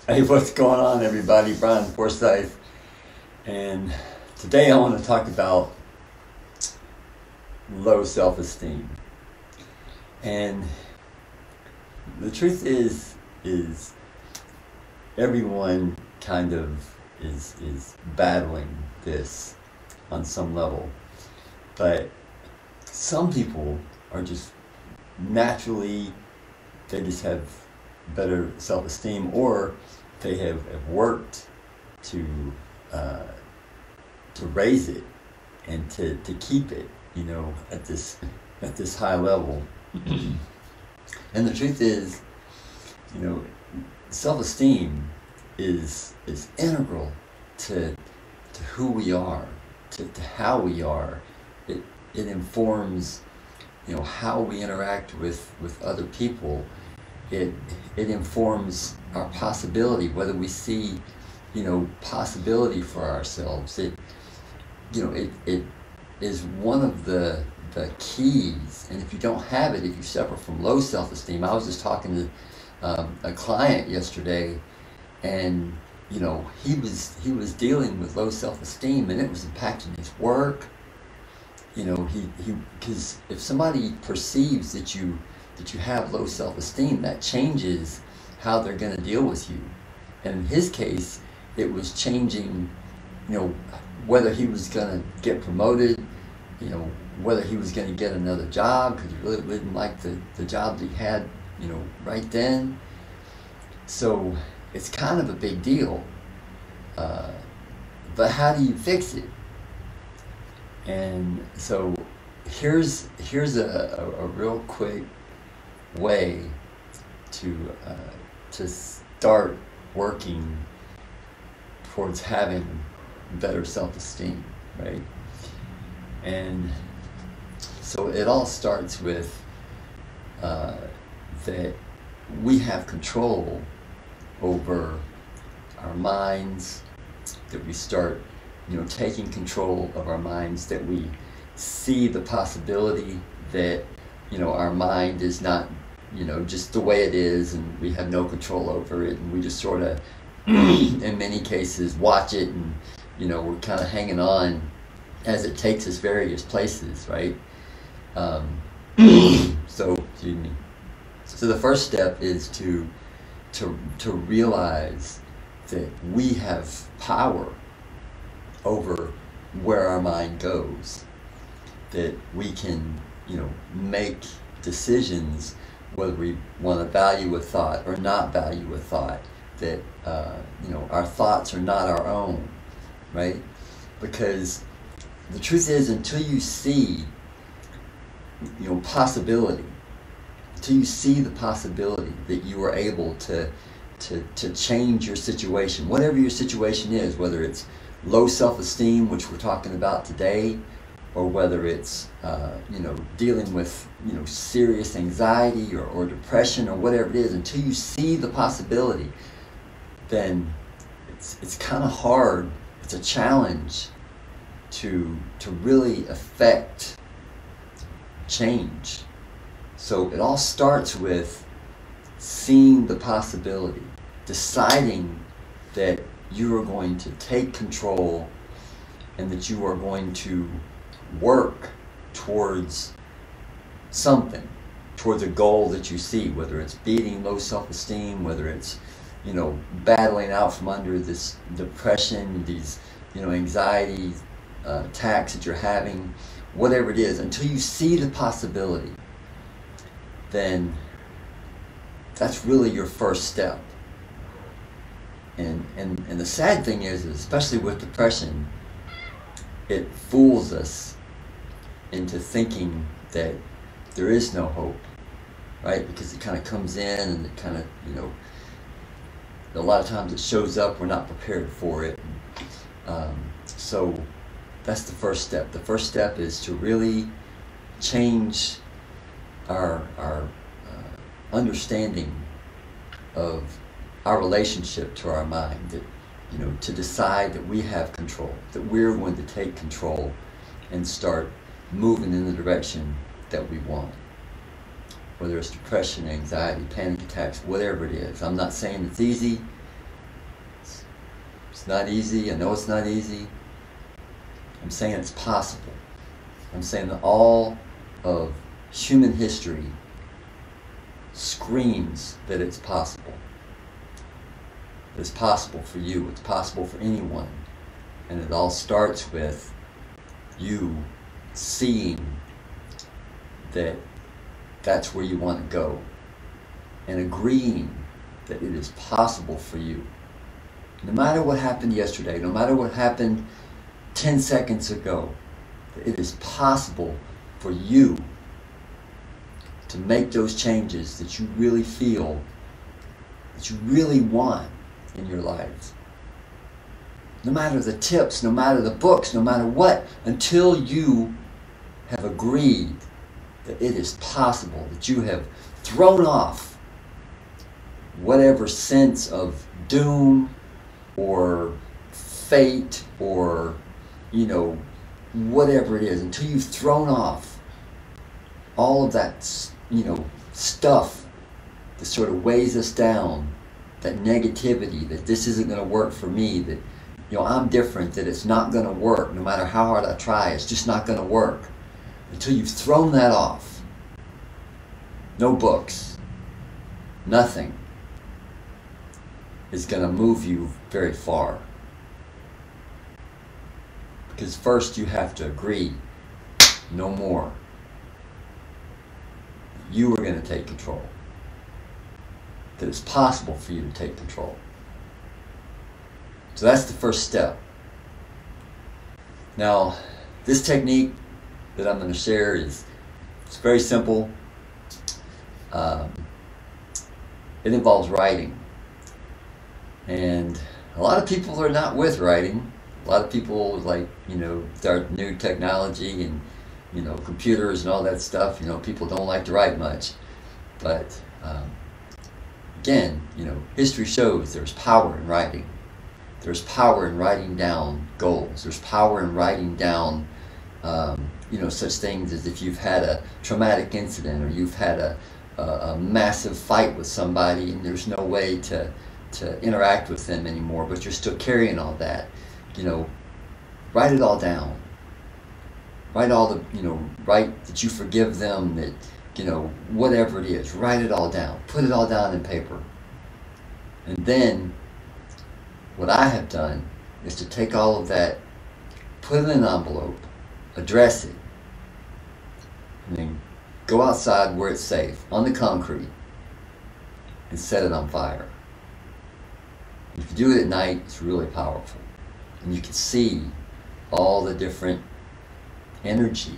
Hey, what's going on, everybody? Brian Forsyth, and today I want to talk about low self-esteem. And the truth is everyone kind of is battling this on some level, but some people are just naturally, they just have better self-esteem, or they have worked to uh, to raise it and to keep it, at this high level. And the truth is, you know, self-esteem is integral to who we are, to how we are. It informs, how we interact with other people. It informs our possibility, whether we see, possibility for ourselves. It is one of the keys. And if you don't have it, if you suffer from low self-esteem, I was just talking to a client yesterday, and he was dealing with low self-esteem, and it was impacting his work. He because if somebody perceives that you have low self-esteem, that changes how they're going to deal with you. And in his case, it was changing, whether he was going to get promoted, whether he was going to get another job, because he really didn't like the job that he had, right then. So it's kind of a big deal. But how do you fix it? And so here's a real quick way to start working towards having better self-esteem, right? And so it all starts with that we have control over our minds, that we start taking control of our minds, that we see the possibility that our mind is not just the way it is, and we have no control over it, and we just sort of in many cases watch it, and we're kind of hanging on as it takes us various places, right? So excuse me. So the first step is to realize that we have power over where our mind goes, that we can make decisions whether we want to value a thought or not value a thought, that our thoughts are not our own, right? Because the truth is, until you see possibility, until you see the possibility that you are able to change your situation, whatever your situation is, whether it's low self-esteem, which we're talking about today, or whether it's dealing with serious anxiety or depression or whatever it is, until you see the possibility, then it's kind of hard. It's a challenge to really affect change. So it all starts with seeing the possibility, deciding that you are going to take control, and that you are going to work towards something, towards a goal that you see, whether it's beating low self-esteem, whether it's battling out from under this depression, these anxiety attacks that you're having, whatever it is. Until you see the possibility, then that's really your first step. And the sad thing is, especially with depression, it fools us into thinking that there is no hope, right? Because it kind of comes in, and it kind of, a lot of times it shows up, we're not prepared for it. So that's the first step. The first step is to really change our understanding of our relationship to our mind, that to decide that we have control, that we're going to take control and start moving in the direction that we want. Whether it's depression, anxiety, panic attacks, whatever it is. I'm not saying it's easy. It's not easy. I know it's not easy. I'm saying it's possible. I'm saying that all of human history screams that it's possible. It's possible for you. It's possible for anyone. And it all starts with you seeing that that's where you want to go and agreeing that it is possible for you. No matter what happened yesterday, no matter what happened 10 seconds ago, it is possible for you to make those changes that you really feel, that you really want in your life. No matter the tips, no matter the books, no matter what, until you have agreed that it is possible, that you have thrown off whatever sense of doom or fate or, whatever it is, until you've thrown off all of that, stuff that sort of weighs us down, that negativity, that this isn't going to work for me, that, I'm different, that it's not going to work, no matter how hard I try, it's just not going to work. Until you've thrown that off, no books, nothing is going to move you very far. Because first you have to agree, no more. You are going to take control. That it's possible for you to take control. So that's the first step. Now, this technique that I'm going to share it's very simple. It involves writing. And a lot of people are not with writing. A lot of people, start new technology and, computers and all that stuff. People don't like to write much. But, again, history shows there's power in writing. There's power in writing down goals. There's power in writing down, such things as if you've had a traumatic incident or you've had a massive fight with somebody and there's no way to interact with them anymore, but you're still carrying all that. Write it all down. Write all the, write that you forgive them, that, whatever it is, write it all down. Put it all down in paper. And then what I have done is to take all of that, put it in an envelope, address it, and then go outside where it's safe, on the concrete, and set it on fire. If you do it at night, it's really powerful. And you can see all the different energy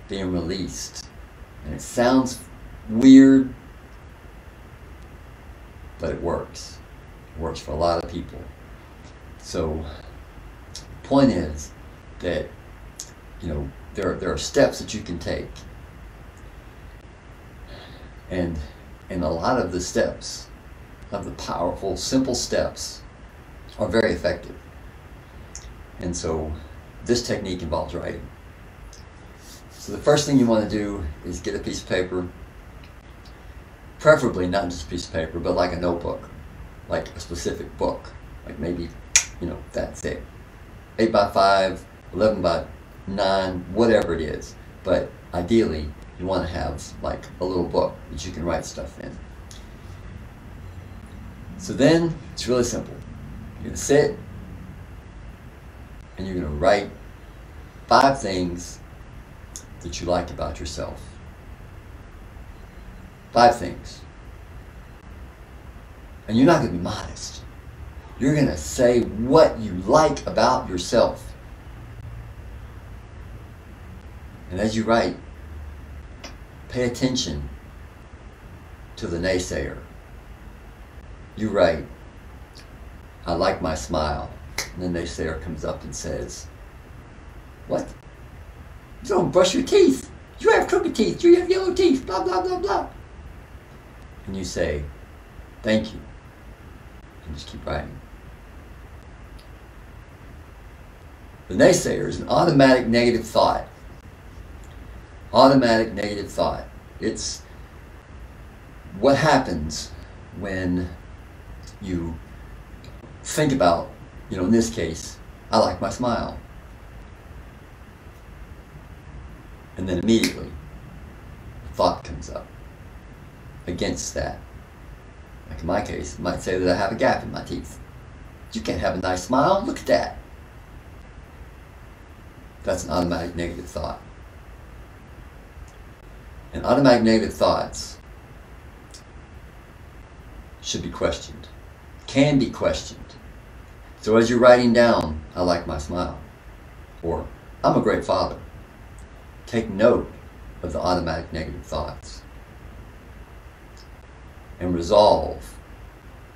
being released. And it sounds weird, but it works. It works for a lot of people. So the point is that, there are steps that you can take. And a lot of the steps, of the powerful, simple steps, are very effective. And so this technique involves writing. So the first thing you want to do is get a piece of paper, preferably not just a piece of paper, but like a notebook, like a specific book, like maybe, that's it. 8 by 5, 11 by 9, whatever it is. But ideally, you want to have like a little book that you can write stuff in. So then, it's really simple. You're going to sit and you're going to write 5 things that you like about yourself. 5 things. And you're not going to be modest. You're going to say what you like about yourself. And as you write, pay attention to the naysayer. You write, I like my smile. And the naysayer comes up and says, what? You don't brush your teeth. You have crooked teeth. You have yellow teeth. Blah, blah, blah, blah. And you say, thank you. And just keep writing. The naysayer is an automatic negative thought. Automatic negative thought. It's what happens when you think about, in this case, I like my smile. And then immediately, a thought comes up against that. Like in my case, it might say that I have a gap in my teeth. You can't have a nice smile, look at that. That's an automatic negative thought. And automatic negative thoughts should be questioned, can be questioned. So as you're writing down, I like my smile, or I'm a great father, take note of the automatic negative thoughts and resolve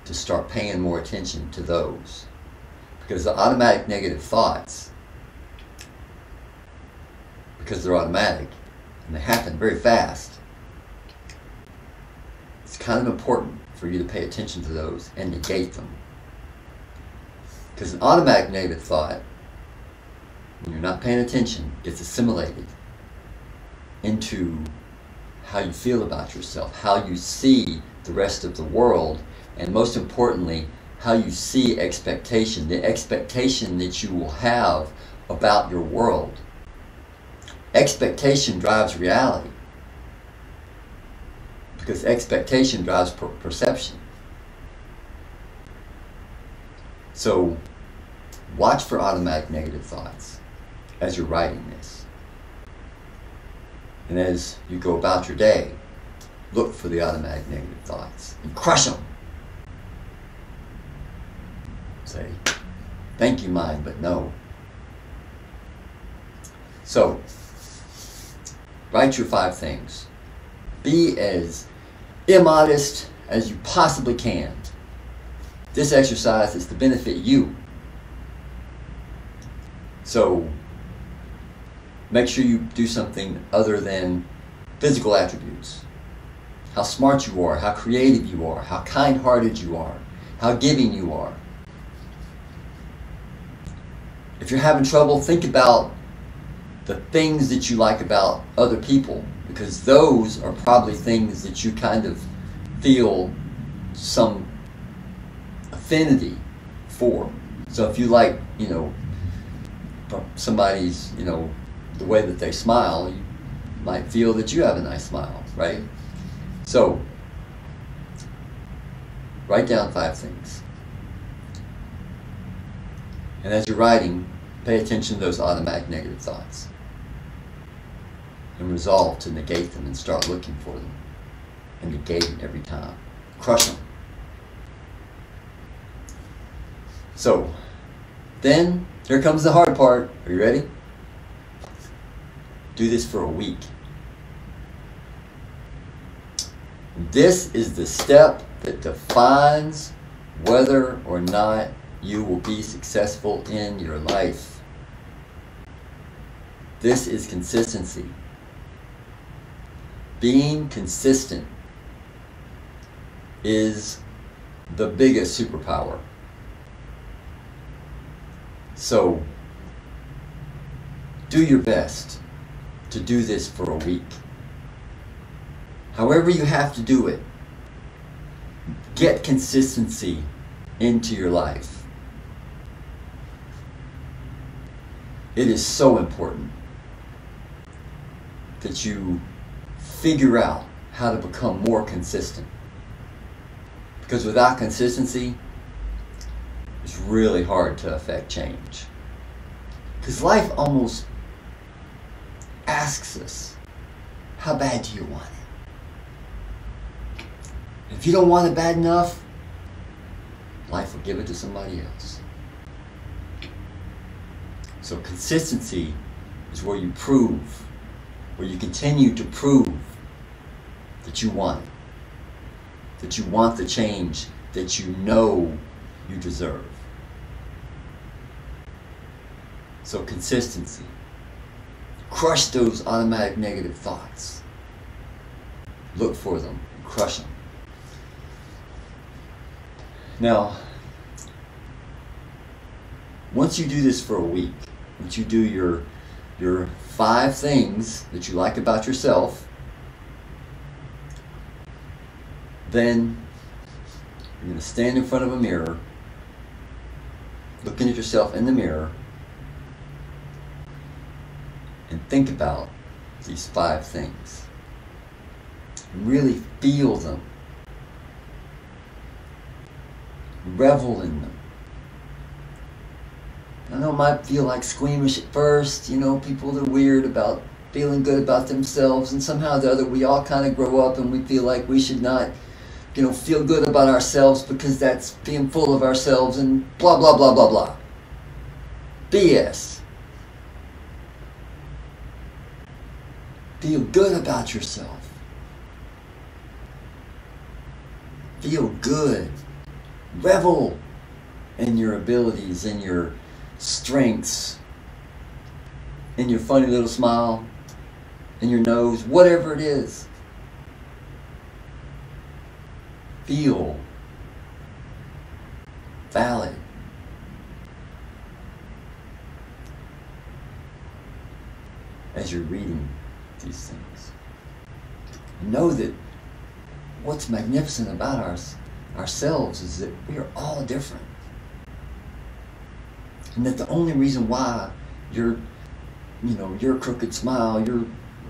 to start paying more attention to those. Because the automatic negative thoughts, because they're automatic and they happen very fast, it's kind of important for you to pay attention to those and negate them. Because an automatic negative thought, when you're not paying attention, gets assimilated into how you feel about yourself, how you see the rest of the world, and most importantly, how you see expectation, the expectation that you will have about your world. Expectation drives reality, because expectation drives perception. So watch for automatic negative thoughts as you're writing this. And as you go about your day, look for the automatic negative thoughts and crush them. Say, thank you, mind, but no. So, write your 5 things. Be as immodest as you possibly can. This exercise is to benefit you. So, make sure you do something other than physical attributes. How smart you are, how creative you are, how kind-hearted you are, how giving you are. If you're having trouble, think about the things that you like about other people, because those are probably things that you kind of feel some affinity for. So if you like, somebody's, the way that they smile, you might feel that you have a nice smile, right? So, write down 5 things. And as you're writing, pay attention to those automatic negative thoughts. And resolve to negate them and start looking for them. And negate them every time. Crush them. So, then, here comes the hard part. Are you ready? Do this for a week. This is the step that defines whether or not you will be successful in your life. This is consistency. Being consistent is the biggest superpower. So, do your best to do this for a week. However you have to do it, get consistency into your life. It is so important that you figure out how to become more consistent. Because without consistency, it's really hard to affect change. Because life almost asks us, how bad do you want it? If you don't want it bad enough, life will give it to somebody else. So consistency is where you prove, where you continue to prove that you want it, that you want the change that you know you deserve. So consistency. Crush those automatic negative thoughts. Look for them and crush them. Now, once you do this for a week, once you do your 5 things that you like about yourself, then you're going to stand in front of a mirror looking at yourself in the mirror and think about these 5 things. Really feel them. Revel in them. I know it might feel like squeamish at first, people that are weird about feeling good about themselves, and somehow or the other we all kind of grow up and we feel like we should not, feel good about ourselves because that's being full of ourselves and blah, blah, blah, blah, blah. BS. Feel good about yourself. Feel good. Revel in your abilities, in your strengths, in your funny little smile, in your nose, whatever it is. Feel valid. As you're reading these things. Know that what's magnificent about ourselves is that we are all different. And that the only reason why your crooked smile, your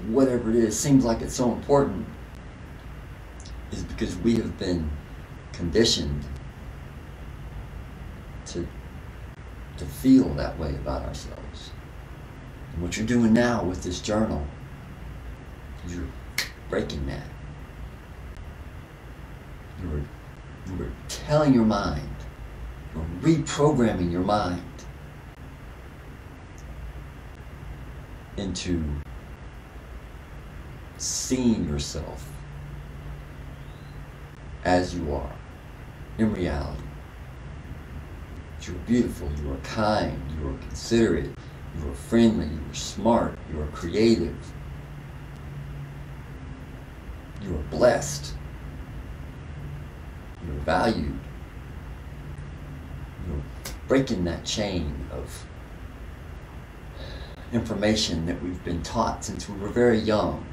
whatever it is, seems like it's so important is because we have been conditioned to feel that way about ourselves. And what you're doing now with this journal, you're breaking that. You're telling your mind, you're reprogramming your mind into seeing yourself as you are in reality. You're beautiful, you are kind, you are considerate, you are friendly, you are smart, you are creative, you are blessed, you are valued. You're breaking that chain of information that we've been taught since we were very young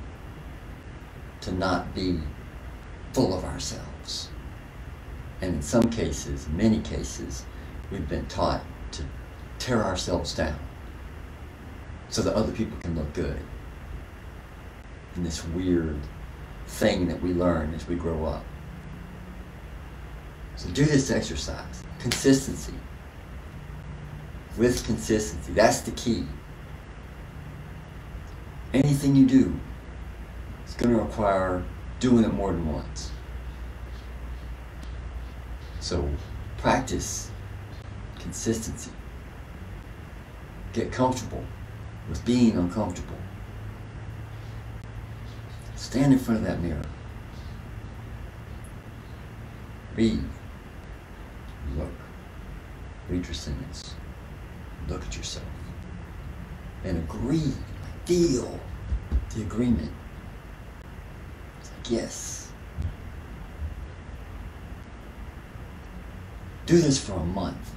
to not be full of ourselves. And in some cases, many cases, we've been taught to tear ourselves down so that other people can look good. And this weird thing that we learn as we grow up. So do this exercise. Consistency. With consistency. That's the key. Anything you do is going to require doing it more than once. So practice consistency. Get comfortable with being uncomfortable. Stand in front of that mirror. Read. Look. Read your sentence. Look at yourself. And agree. Feel the agreement. It's like, yes. Do this for a month.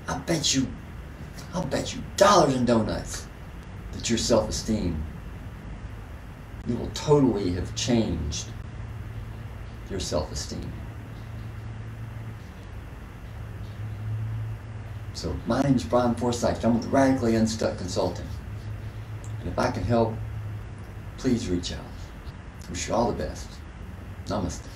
I'll bet you dollars and donuts that your self-esteem, you will totally have changed your self-esteem. So my name is Brian Forsyth. I'm with Radically Unstuck Consulting. And if I can help, please reach out. Wish you all the best. Namaste.